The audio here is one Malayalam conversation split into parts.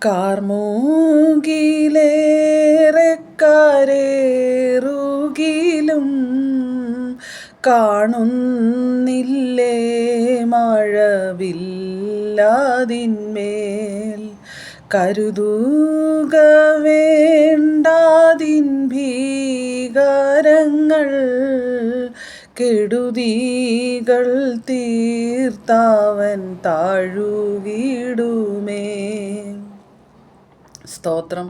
കാർമൂകിലേറെ കരേറുകിലും കാണുന്നില്ലേ മഴവില്ലാതിന്മേൽ കരുതുക വേണ്ടാതിൻ ഭീകരങ്ങൾ കെടുതികൾ തീർത്തവൻ താഴുകിടുമേ. സ്തോത്രം.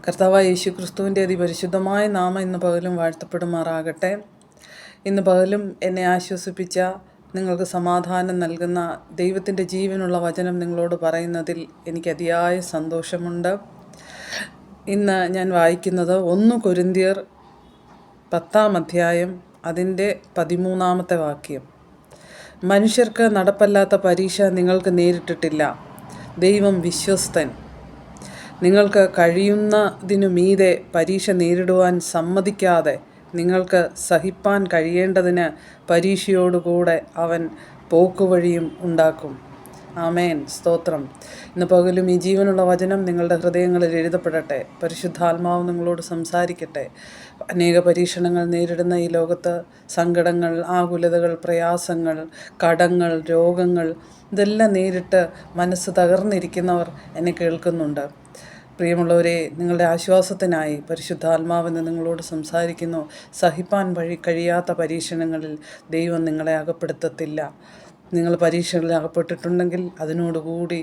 കർത്താവായ യേശുക്രിസ്തുവിൻ്റെ അതിപരിശുദ്ധമായ നാമം ഇന്ന് പകലും വാഴ്ത്തപ്പെടുമാറാകട്ടെ. ഇന്ന് പകലും എന്നെ ആശ്വസിപ്പിച്ച, നിങ്ങൾക്ക് സമാധാനം നൽകുന്ന ദൈവത്തിൻ്റെ ജീവനുള്ള വചനം നിങ്ങളോട് പറയുന്നതിൽ എനിക്ക് അതിയായ സന്തോഷമുണ്ട്. ഇന്ന് ഞാൻ വായിക്കുന്നത് 1 കൊരിന്ത്യർ 10-ാം അധ്യായം അതിൻ്റെ 13-ാമത്തെ വാക്യം. മനുഷ്യർക്ക് നടപ്പല്ലാത്ത പരീക്ഷ നിങ്ങൾക്ക് നേരിട്ടിട്ടില്ല. ദൈവം വിശ്വസ്തൻ. നിങ്ങൾക്ക് കഴിയുന്നതിനു മീതെ പരീക്ഷ നേരിടുവാൻ സമ്മതിക്കാതെ നിങ്ങൾക്ക് സഹിപ്പാൻ കഴിയേണ്ടതിന് പരീക്ഷയോടുകൂടെ അവൻ പോക്കുവഴിയും ഉണ്ടാക്കും. ആമേൻ. സ്തോത്രം. ഇന്ന് പകലും ഈ ജീവനുള്ള വചനം നിങ്ങളുടെ ഹൃദയങ്ങളിൽ എഴുതപ്പെടട്ടെ. പരിശുദ്ധാത്മാവ് നിങ്ങളോട് സംസാരിക്കട്ടെ. അനേക പരീക്ഷണങ്ങൾ നേരിടുന്ന ഈ ലോകത്ത് സങ്കടങ്ങൾ, ആകുലതകൾ, പ്രയാസങ്ങൾ, കടങ്ങൾ, രോഗങ്ങൾ ഇതെല്ലാം നേരിട്ട് മനസ്സ് തകർന്നിരിക്കുന്നവർ എന്നെ കേൾക്കുന്നുണ്ട്. പ്രിയമുള്ളവരെ, നിങ്ങളുടെ ആശ്വാസത്തിനായി പരിശുദ്ധാത്മാവെന്ന് നിങ്ങളോട് സംസാരിക്കുന്നു. സഹിപ്പാൻ കഴിയാത്ത പരീക്ഷണങ്ങളിൽ ദൈവം നിങ്ങളെ അകപ്പെടുത്തത്തില്ല. നിങ്ങൾ പരീക്ഷകളിൽ അകപ്പെട്ടിട്ടുണ്ടെങ്കിൽ അതിനോടുകൂടി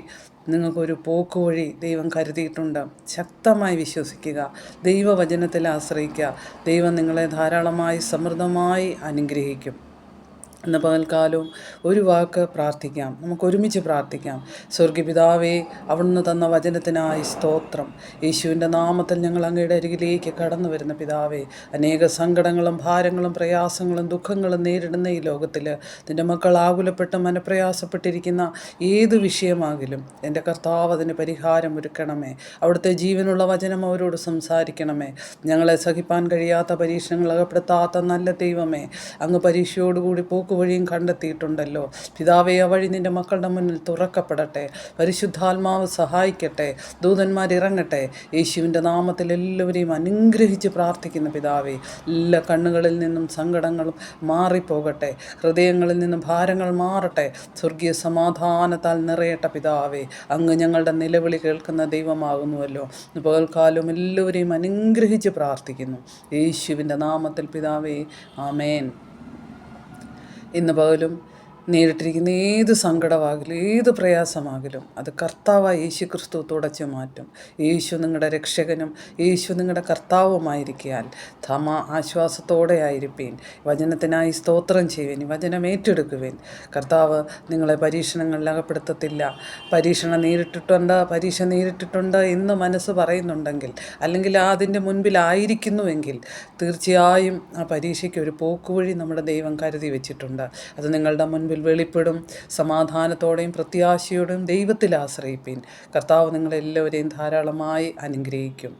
നിങ്ങൾക്കൊരു പോക്കുവഴി ദൈവം കരുതിയിട്ടുണ്ട്. ശക്തമായി വിശ്വസിക്കുക, ദൈവവചനത്തിൽ ആശ്രയിക്കുക. ദൈവം നിങ്ങളെ ധാരാളമായി സമൃദ്ധമായി അനുഗ്രഹിക്കും. ഇന്ന് പകൽക്കാലവും ഒരു വാക്ക് പ്രാർത്ഥിക്കാം. നമുക്കൊരുമിച്ച് പ്രാർത്ഥിക്കാം. സ്വർഗ്ഗപിതാവേ, അവിടുന്ന് തന്ന വചനത്തിനായി സ്തോത്രം. യേശുവിൻ്റെ നാമത്തിൽ ഞങ്ങൾ അങ്ങയുടെ അരികിലേക്ക് കടന്നു വരുന്ന പിതാവേ, അനേക സങ്കടങ്ങളും ഭാരങ്ങളും പ്രയാസങ്ങളും ദുഃഖങ്ങളും നേരിടുന്ന ഈ ലോകത്തിൽ നിൻ്റെ മക്കൾ ആകുലപ്പെട്ട് മനപ്രയാസപ്പെട്ടിരിക്കുന്ന ഏത് വിഷയമാകിലും എൻ്റെ കർത്താവ് അതിന് പരിഹാരം ഒരുക്കണമേ. അവിടുത്തെ ജീവനുള്ള വചനം അവരോട് സംസാരിക്കണമേ. ഞങ്ങളെ സഹിപ്പാൻ കഴിയാത്ത പരീക്ഷണങ്ങൾ അകപ്പെടുത്താത്ത നല്ല ദൈവമേ, അങ്ങ് പരീക്ഷയോടുകൂടി വഴിയും കണ്ടെത്തിയിട്ടുണ്ടല്ലോ. പിതാവേ, ആ വഴി നിൻ്റെ മക്കളുടെ മുന്നിൽ തുറക്കപ്പെടട്ടെ. പരിശുദ്ധാത്മാവ് സഹായിക്കട്ടെ. ദൂതന്മാർ ഇറങ്ങട്ടെ. യേശുവിൻ്റെ നാമത്തിൽ എല്ലാവരെയും അനുഗ്രഹിച്ച് പ്രാർത്ഥിക്കുന്ന പിതാവേ, എല്ലാ കണ്ണുകളിൽ നിന്നും സങ്കടങ്ങളും മാറിപ്പോകട്ടെ. ഹൃദയങ്ങളിൽ നിന്നും ഭാരങ്ങൾ മാറട്ടെ. സ്വർഗീയ സമാധാനത്താൽ നിറയട്ടെ. പിതാവേ, അങ്ങ് ഞങ്ങളുടെ നിലവിളി കേൾക്കുന്ന ദൈവമാകുന്നുവല്ലോ. പകൽക്കാലം എല്ലാവരെയും അനുഗ്രഹിച്ച് പ്രാർത്ഥിക്കുന്നു യേശുവിൻ്റെ നാമത്തിൽ പിതാവേ, ആമേൻ. ഇന്ന് പകലും നേരിട്ടിരിക്കുന്ന ഏത് സങ്കടമാകിലും ഏത് പ്രയാസമാകിലും അത് കർത്താവായ യേശു ക്രിസ്തു തുടച്ചു മാറ്റും. യേശു നിങ്ങളുടെ രക്ഷകനും യേശു നിങ്ങളുടെ കർത്താവുമായിരിക്കാൻ ആശ്വാസത്തോടെ ആയിരിപ്പീൻ. വചനത്തിനായി സ്തോത്രം ചെയ്യുവേൻ. വചനം ഏറ്റെടുക്കുവേൻ. കർത്താവ് നിങ്ങളെ പരീക്ഷണങ്ങളിൽ അകപ്പെടുത്തത്തില്ല. പരീക്ഷ നേരിട്ടിട്ടുണ്ട് എന്ന് മനസ്സ് പറയുന്നുണ്ടെങ്കിൽ, അല്ലെങ്കിൽ അതിൻ്റെ മുൻപിലായിരിക്കുന്നുവെങ്കിൽ, തീർച്ചയായും ആ പരീക്ഷയ്ക്ക് ഒരു പോക്കുവഴി നമ്മുടെ ദൈവം കരുതി വെച്ചിട്ടുണ്ട്. അത് നിങ്ങളുടെ മുൻപിൽ വെളിപ്പെടും. സമാധാനത്തോടെയും പ്രത്യാശയോടെയും ദൈവത്തിൽ ആശ്രയിപ്പീൻ. കർത്താവ് നിങ്ങളെല്ലാവരെയും ധാരാളമായി അനുഗ്രഹിക്കും.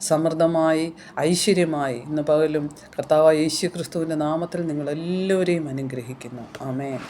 സമൃദ്ധമായി ഐശ്വര്യമായി ഇന്ന് പകലും കർത്താവായ യേശു ക്രിസ്തുവിൻ്റെ നാമത്തിൽ നിങ്ങളെല്ലാവരെയും അനുഗ്രഹിക്കുന്നു. ആമേൻ.